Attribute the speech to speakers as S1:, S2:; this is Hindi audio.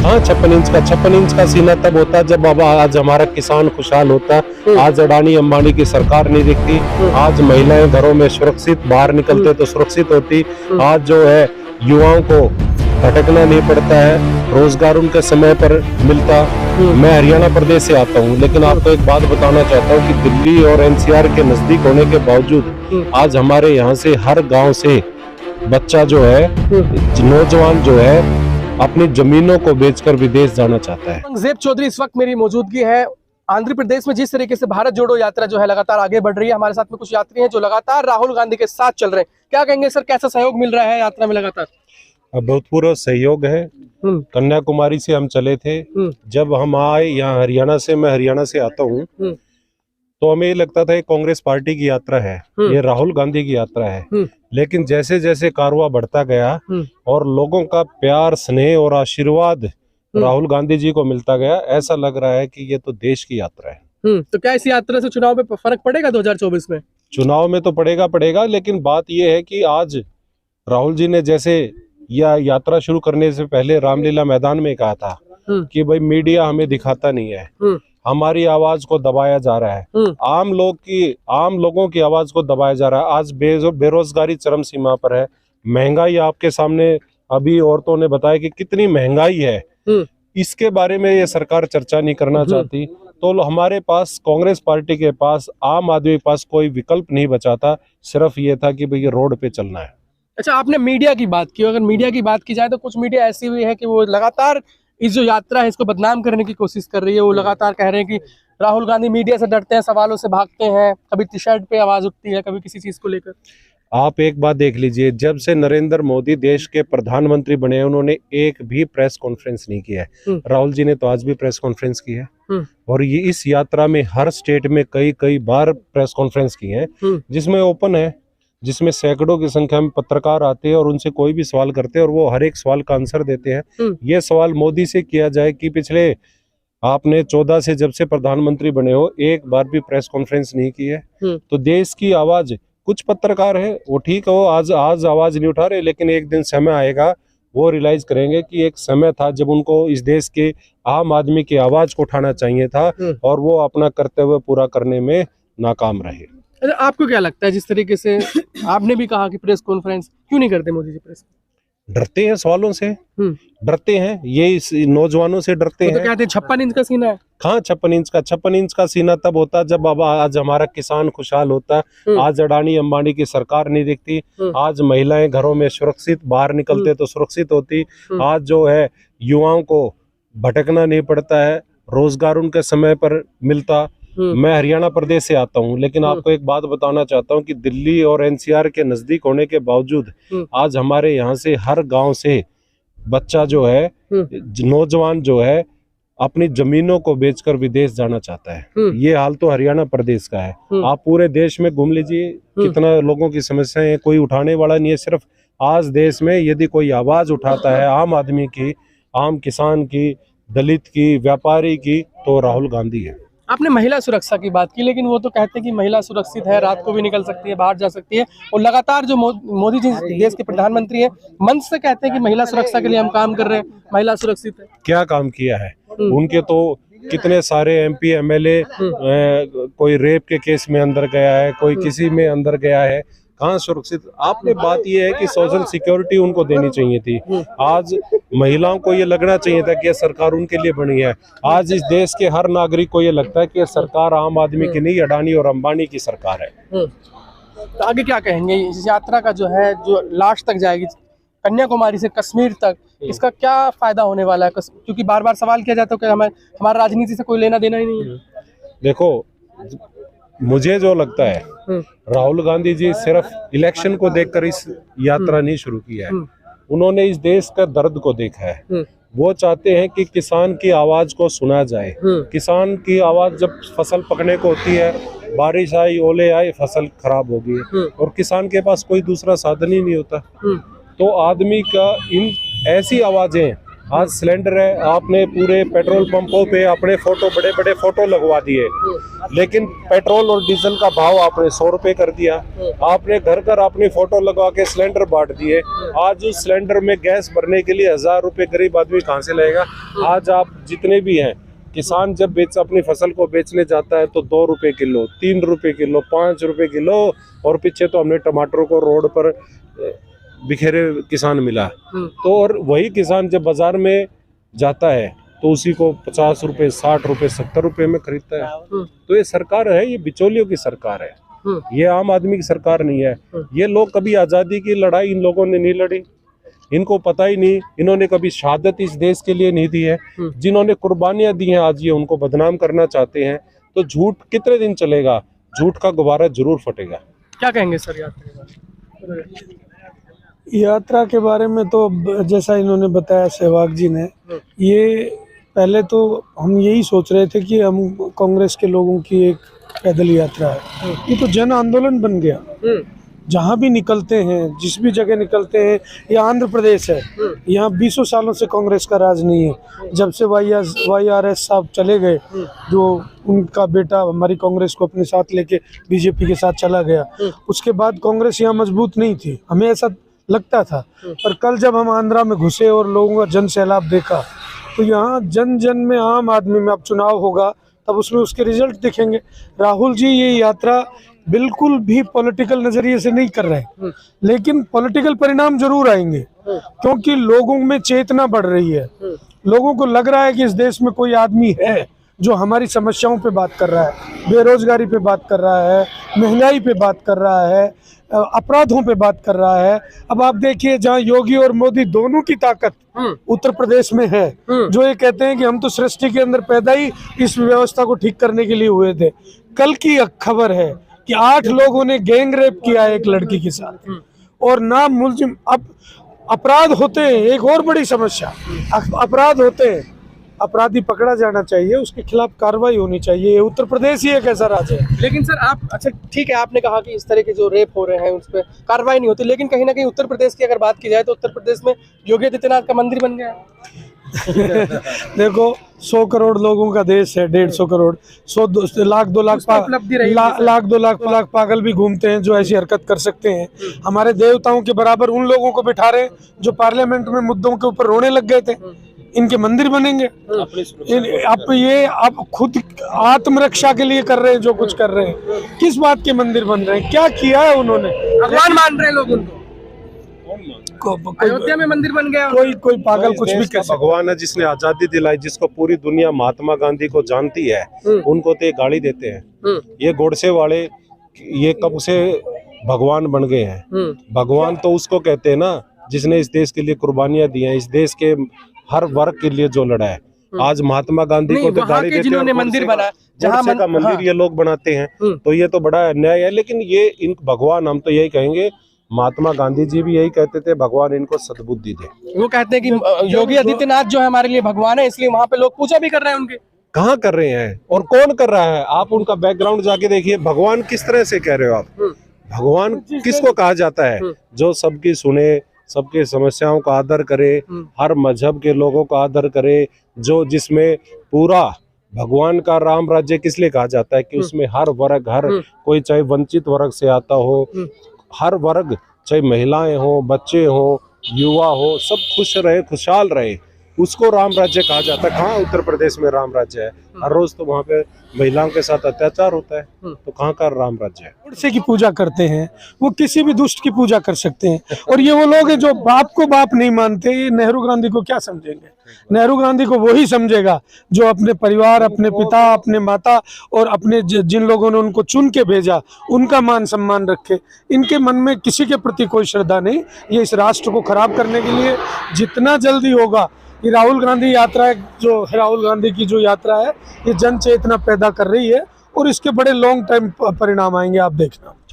S1: हाँ, 56 इंच का सीना तब होता जब अब आज हमारा किसान खुशहाल होता। आज अडानी अंबानी की सरकार नहीं दिखती। आज महिलाएं घरों में सुरक्षित बाहर निकलते तो सुरक्षित होती। आज जो है युवाओं को भटकना नहीं पड़ता है, रोजगार उनके समय पर मिलता। मैं हरियाणा प्रदेश से आता हूँ, लेकिन आपको एक बात बताना चाहता हूँ कि दिल्ली और एनसीआर के नजदीक होने के बावजूद आज हमारे यहाँ से हर गांव से बच्चा जो है, नौजवान जो है, अपनी जमीनों को बेचकर विदेश जाना चाहता है।
S2: औरंगजेब चौधरी इस वक्त मेरी मौजूदगी है आंध्र प्रदेश में। जिस तरीके से भारत जोड़ो यात्रा जो है लगातार आगे बढ़ रही है, हमारे साथ में कुछ यात्री हैं जो लगातार राहुल गांधी के साथ चल रहे हैं। क्या कहेंगे सर, कैसा सहयोग मिल रहा है यात्रा में लगातार?
S1: अभूतपूर्व सहयोग है। कन्याकुमारी से हम चले थे। जब हम आए यहाँ हरियाणा से, मैं हरियाणा से आता हूँ, तो हमें ये लगता था ये कांग्रेस पार्टी की यात्रा है, ये राहुल गांधी की यात्रा है। लेकिन जैसे जैसे कारवां बढ़ता गया और लोगों का प्यार, स्नेह और आशीर्वाद राहुल गांधी जी को मिलता गया, ऐसा लग रहा है कि ये तो देश की यात्रा है।
S2: तो क्या इस यात्रा से चुनाव में फर्क पड़ेगा 2024 में?
S1: चुनाव में तो पड़ेगा, लेकिन बात ये है कि आज राहुल जी ने जैसे यह यात्रा शुरू करने से पहले रामलीला मैदान में कहा था कि भाई मीडिया हमें दिखाता नहीं है, हमारी आवाज को दबाया जा रहा है, आम लोगों की आवाज को दबाया जा रहा है। आज बेरोजगारी चरम सीमा पर है, महंगाई आपके सामने अभी औरतों ने बताया कि कितनी महंगाई है, इसके बारे में ये सरकार चर्चा नहीं करना चाहती। तो हमारे पास, कांग्रेस पार्टी के पास, आम आदमी के पास कोई विकल्प नहीं बचा था, सिर्फ ये था कि भाई रोड पे चलना है।
S2: अच्छा, आपने मीडिया की बात की। अगर मीडिया की बात की जाए तो कुछ मीडिया ऐसी भी है कि वो लगातार इस जो यात्रा है इसको बदनाम करने की कोशिश कर रही है। वो लगातार कह रहे हैं कि राहुल गांधी मीडिया से डरते हैं, सवालों से भागते हैं, कभी टी शर्ट पे आवाज उठती है, कभी किसी चीज को लेकर।
S1: आप एक बात देख लीजिए, जब से नरेंद्र मोदी देश के प्रधानमंत्री बने हैं, उन्होंने एक भी प्रेस कॉन्फ्रेंस नहीं किया है। राहुल जी ने तो आज भी प्रेस कॉन्फ्रेंस की है, और ये इस यात्रा में हर स्टेट में कई बार प्रेस कॉन्फ्रेंस की है, जिसमें ओपन है, जिसमें सैकड़ों की संख्या में पत्रकार आते हैं और उनसे कोई भी सवाल करते हैं और वो हर एक सवाल का आंसर देते हैं। ये सवाल मोदी से किया जाए कि पिछले आपने 14 से जब से प्रधानमंत्री बने हो, एक बार भी प्रेस कॉन्फ्रेंस नहीं की है। तो देश की आवाज, कुछ पत्रकार है वो ठीक है, वो आज आवाज नहीं उठा रहे, लेकिन एक दिन समय आएगा वो रियलाइज करेंगे कि एक समय था जब उनको इस देश के आम आदमी की आवाज को उठाना चाहिए था, और वो अपना कर्तव्य पूरा करने में नाकाम रहे।
S2: आपको क्या लगता है, जिस तरीके से आपने भी कहा कि प्रेस कॉन्फ्रेंस क्यों नहीं करते मोदी जी? प्रेस
S1: डरते हैं, सवालों से डरते हैं, ये इस नौजवानों से डरते हैं।
S2: तो कहते हैं 56 इंच का सीना है।
S1: हाँ, 56 इंच का सीना तब होता जब अब आज हमारा किसान खुशहाल होता। आज अडानी अंबानी की सरकार नहीं दिखती। आज महिलाएं घरों में सुरक्षित बाहर निकलते तो सुरक्षित होती। आज जो है युवाओं को भटकना नहीं पड़ता है, रोजगार उनके समय पर मिलता। मैं हरियाणा प्रदेश से आता हूँ, लेकिन आपको एक बात बताना चाहता हूँ कि दिल्ली और एनसीआर के नजदीक होने के बावजूद आज हमारे यहाँ से हर गांव से बच्चा जो है, नौजवान जो है, अपनी जमीनों को बेचकर विदेश जाना चाहता है। ये हाल तो हरियाणा प्रदेश का है। आप पूरे देश में घूम लीजिए, कितना लोगों की समस्याएं हैं, कोई उठाने वाला नहीं है। सिर्फ आज देश में यदि कोई आवाज उठाता है आम आदमी की, आम किसान की, दलित की, व्यापारी की, तो राहुल गांधी है।
S2: आपने महिला सुरक्षा की बात की, लेकिन वो तो कहते हैं कि महिला सुरक्षित है, रात को भी निकल सकती है, बाहर जा सकती है। और लगातार जो मोदी जी देश के प्रधानमंत्री हैं, मंच से कहते हैं कि महिला सुरक्षा के लिए हम काम कर रहे हैं, महिला सुरक्षित है।
S1: क्या काम किया है उनके? तो कितने सारे एमपी एमएलए, कोई रेप के केस में अंदर गया है, कोई किसी में अंदर गया है, कहाँ सुरक्षित? आपने बात ये है कि सोशल सिक्योरिटी उनको देनी चाहिए थी। आज महिलाओं को ये लगना चाहिए था कि ये सरकार उनके लिए बनी है। आज इस देश के हर नागरिक को ये लगता है कि ये सरकार आम आदमी की नहीं, अडानी और अंबानी की सरकार है।
S2: तो आगे क्या कहेंगे इस यात्रा का जो है, जो लास्ट तक जाएगी कन्याकुमारी से कश्मीर तक, इसका क्या फायदा होने वाला है? क्योंकि बार बार सवाल किया जाता है कि हमारा राजनीति से कोई लेना देना ही नहीं है।
S1: देखो, मुझे जो लगता है, राहुल गांधी जी सिर्फ इलेक्शन को देखकर इस यात्रा नहीं शुरू की है, उन्होंने इस देश का दर्द को देखा है। वो चाहते हैं कि किसान की आवाज को सुना जाए। किसान की आवाज जब फसल पकने को होती है, बारिश आई, ओले आए, फसल खराब होगी, और किसान के पास कोई दूसरा साधन ही नहीं होता। तो आदमी का इन ऐसी आवाजें आज सिलेंडर है, आपने पूरे पेट्रोल पंपों पे अपने फोटो, बड़े बड़े फोटो लगवा दिए, लेकिन पेट्रोल और डीजल का भाव आपने 100 रुपए कर दिया। आपने घर घर अपनी फोटो लगवा के सिलेंडर बांट दिए। आज उस सिलेंडर में गैस भरने के लिए 1000 रुपए गरीब आदमी कहाँ से लाएगा? आज आप जितने भी हैं, किसान जब अपनी फसल को बेचने जाता है तो 2 रुपए किलो, 3 रुपए किलो, 5 रुपए किलो, और पीछे तो हमने टमाटरों को रोड पर बिखेरे किसान मिला। तो और वही किसान जब बाजार में जाता है तो उसी को 50 रुपए, 60 रुपए, 70 रुपए में खरीदता है। तो ये सरकार है, ये बिचौलियों की सरकार है, ये आम आदमी की सरकार नहीं है। ये लोग कभी आजादी की लड़ाई इन लोगों ने नहीं लड़ी, इनको पता ही नहीं, इन्होंने कभी शहादत इस देश के लिए नहीं दी है। जिन्होंने कुर्बानियां दी हैं आज ये उनको बदनाम करना चाहते हैं। तो झूठ कितने दिन चलेगा? झूठ का गुब्बारा जरूर फटेगा।
S2: क्या कहेंगे सर यात्रा के बारे में?
S3: यात्रा के बारे में तो जैसा इन्होंने बताया सहवाग जी ने, ये पहले तो हम यही सोच रहे थे कि हम कांग्रेस के लोगों की एक पैदल यात्रा है, ये तो जन आंदोलन बन गया। जहाँ भी निकलते हैं, जिस भी जगह निकलते हैं, ये आंध्र प्रदेश है, यहाँ 20 सालों से कांग्रेस का राज नहीं है। जब से YRS साहब चले गए, जो उनका बेटा हमारी कांग्रेस को अपने साथ लेके बीजेपी के साथ चला गया, उसके बाद कांग्रेस यहाँ मजबूत नहीं थी, हमें ऐसा लगता था। पर कल जब हम आंध्रा में घुसे और लोगों का जन सैलाब देखा, तो यहाँ जन जन में, आम आदमी में, अब चुनाव होगा तब उसमें उसके रिजल्ट दिखेंगे। राहुल जी ये यात्रा बिल्कुल भी पॉलिटिकल नजरिए से नहीं कर रहे, लेकिन पॉलिटिकल परिणाम जरूर आएंगे, क्योंकि लोगों में चेतना बढ़ रही है। लोगों को लग रहा है कि इस देश में कोई आदमी है जो हमारी समस्याओं पे बात कर रहा है, बेरोजगारी पे बात कर रहा है, महंगाई पे बात कर रहा है, अपराधों पे बात कर रहा है। अब आप देखिए, जहाँ योगी और मोदी दोनों की ताकत उत्तर प्रदेश में है, जो ये कहते हैं कि हम तो सृष्टि के अंदर पैदा ही इस व्यवस्था को ठीक करने के लिए हुए थे। कल की खबर है कि 8 लोगों ने गैंग रेप किया एक लड़की के साथ, और नाम मुलजिम। अब अपराध होते हैं, एक और बड़ी समस्या, अपराध होते हैं, अपराधी पकड़ा जाना चाहिए, उसके खिलाफ कार्रवाई होनी चाहिए। उत्तर प्रदेश ही एक ऐसा राज्य है।
S2: लेकिन सर आप, अच्छा ठीक है, आपने कहा कि इस तरह के जो रेप हो रहे हैं उस पर कार्रवाई नहीं होती, लेकिन कहीं ना कहीं उत्तर प्रदेश की अगर बात की जाए तो उत्तर प्रदेश में योगी आदित्यनाथ का मंदिर बन गया है।
S3: देखो, 100 करोड़ लोगों का देश है, 150 करोड़, 100 लाख 2 लाख लाख 2 लाख पागल भी घूमते हैं जो ऐसी हरकत कर सकते हैं। हमारे देवताओं के बराबर उन लोगों को बिठा रहे हैं जो पार्लियामेंट में मुद्दों के ऊपर रोने लग गए थे। इनके मंदिर बनेंगे। आप खुद आत्मरक्षा के लिए कर रहे हैं जो कुछ कर रहे हैं। किस बात के मंदिर बन रहे हैं? क्या किया है उन्होंने?
S2: भगवान मान रहे हैं लोग उनको। अयोध्या में मंदिर बन गया।
S3: कोई पागल कुछ भी कर सकता।
S1: भगवान है जिसने आजादी दिलाई, जिसको पूरी दुनिया महात्मा गांधी को जानती है, उनको तो ये गाली देते हैं। ये गोडसे वाले ये कब से भगवान बन गए हैं? भगवान तो उसको कहते हैं ना जिसने इस देश के लिए कुर्बानियां दी हैं, इस देश के हर वर्ग के लिए जो लड़ा है। आज महात्मा गांधी को तो गाली देते हैं,
S2: जिन्होंने मंदिर बना, जहाँ
S1: का मंदिर ये लोग बनाते हैं, तो ये तो बड़ा अन्याय है। लेकिन ये इन भगवान, हम तो यही कहेंगे, महात्मा गांधी जी भी यही कहते थे, भगवान इनको सद्बुद्धि दे।
S2: वो कहते हैं कि योगी आदित्यनाथ जो है हमारे लिए भगवान है, इसलिए वहाँ पे लोग पूजा भी कर रहे हैं उनके।
S1: कहाँ कर रहे हैं और कौन कर रहा है? आप उनका बैकग्राउंड जाके देखिए। भगवान किस तरह से कह रहे हो आप? भगवान किसको कहा जाता है? जो सबकी सुने, सबके समस्याओं का आदर करे, हर मजहब के लोगों का आदर करे, जो जिसमें पूरा भगवान का राम राज्य किस लिए कहा जाता है कि उसमें हर वर्ग, हर कोई चाहे वंचित वर्ग से आता हो, हर वर्ग, चाहे महिलाएं हो, बच्चे हो, युवा हो, सब खुश रहे, खुशहाल रहे, उसको राम राज्य कहा जाता है। कहाँ उत्तर प्रदेश में राम राज्य है? हर रोज तो वहाँ पे महिलाओं के साथ अत्याचार होता है, तो कहाँ का राम राज्य है?
S3: गोडसे की पूजा करते हैं, वो किसी भी दुष्ट की पूजा कर सकते हैं। और ये वो लोग हैं जो बाप को बाप नहीं मानते। ये नेहरू गांधी को क्या समझेंगे? नेहरू गांधी को वही समझेगा जो अपने परिवार, अपने पिता, अपने माता और अपने जिन लोगों ने उनको चुन के भेजा, उनका मान सम्मान रखे। इनके मन में किसी के प्रति कोई श्रद्धा नहीं। ये इस राष्ट्र को खराब करने के लिए जितना जल्दी होगा, ये राहुल गांधी यात्रा है, जो राहुल गांधी की जो यात्रा है, ये जन चेतना पैदा कर रही है और इसके बड़े लॉन्ग टाइम परिणाम आएंगे, आप देखना।